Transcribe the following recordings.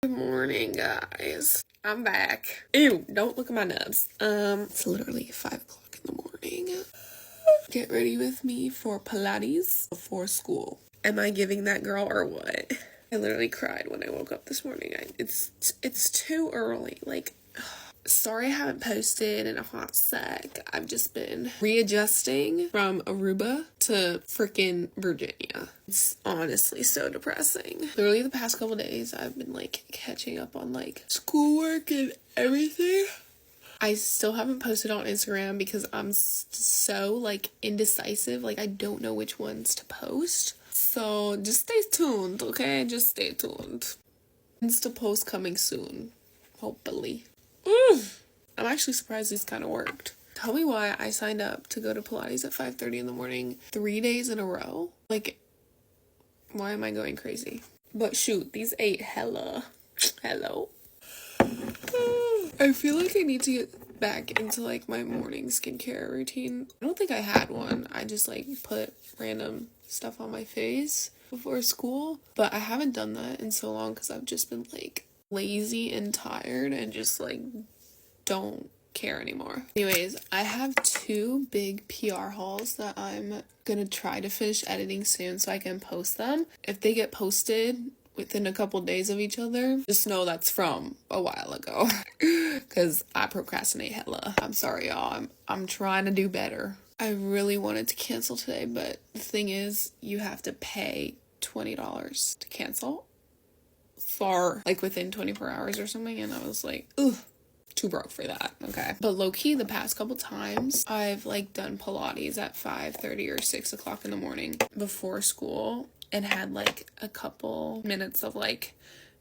Good morning, guys. I'm back. Ew, don't look at my nubs. It's literally 5 o'clock in the morning. Get ready with me for Pilates before school. Am I giving that girl or what? I literally cried when I woke up this morning. It's too early. Like, sorry I haven't posted in a hot sec. I've just been readjusting from Aruba to freaking Virginia. It's honestly so depressing. Literally the past couple days I've been like catching up on like schoolwork and everything. I still haven't posted on Instagram because I'm so like indecisive. Like I don't know which ones to post. So just stay tuned, okay? Just stay tuned. Insta post coming soon, hopefully. I'm actually surprised these kind of worked. Tell me why I signed up to go to Pilates at 5:30 in the morning 3 days in a row. Like, why am I going crazy? But shoot, these ate hella. Hello. I feel like I need to get back into like my morning skincare routine. I don't think I had one. I just like put random stuff on my face before school. But I haven't done that in so long because I've just been like lazy and tired and just like don't care anymore. Anyways, I have 2 big PR hauls that I'm gonna try to finish editing soon so I can post them. If they get posted within a couple days of each other, just know that's from a while ago because I procrastinate hella. I'm sorry, y'all. I'm trying to do better. I really wanted to cancel today, but the thing is, you have to pay $20 to cancel for like within 24 hours or something, and I was like, ugh. Too broke for that. Okay. But low-key, the past couple times, I've like done Pilates at 5:30 or 6 o'clock in the morning before school and had like a couple minutes of like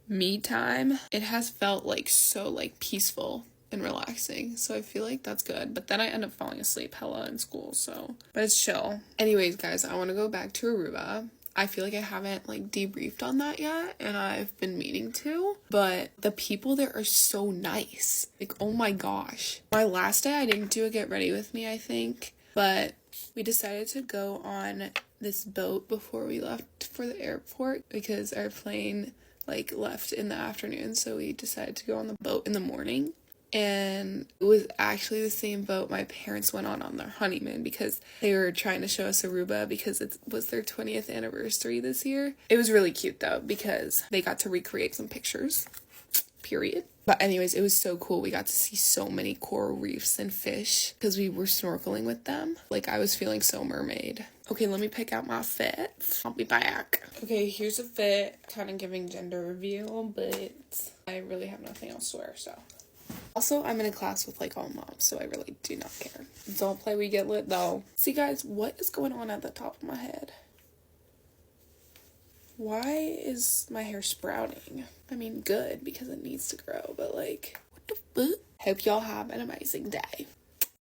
me time. It has felt like so like peaceful and relaxing. So I feel like that's good. But then I end up falling asleep hella in school. So, but it's chill. Anyways, guys, I want to go back to Aruba. I feel like I haven't like debriefed on that yet, and I've been meaning to, but the people there are so nice. Like, oh my gosh. My last day I didn't do a get ready with me, I think, but we decided to go on this boat before we left for the airport because our plane like left in the afternoon, so we decided to go on the boat in the morning. And it was actually the same boat my parents went on their honeymoon because they were trying to show us Aruba because it was their 20th anniversary this year. It was really cute though because they got to recreate some pictures, period. But anyways, it was so cool. We got to see so many coral reefs and fish because we were snorkeling with them. Like, I was feeling so mermaid. Okay, let me pick out my fit. I'll be back. Okay, here's a fit. Kind of giving gender reveal, but I really have nothing else to wear, so. Also, I'm in a class with like all moms, so I really do not care. Don't play we get lit though. See guys, what is going on at the top of my head? Why is my hair sprouting? I mean, good because it needs to grow, but like, what the fuck? Hope y'all have an amazing day.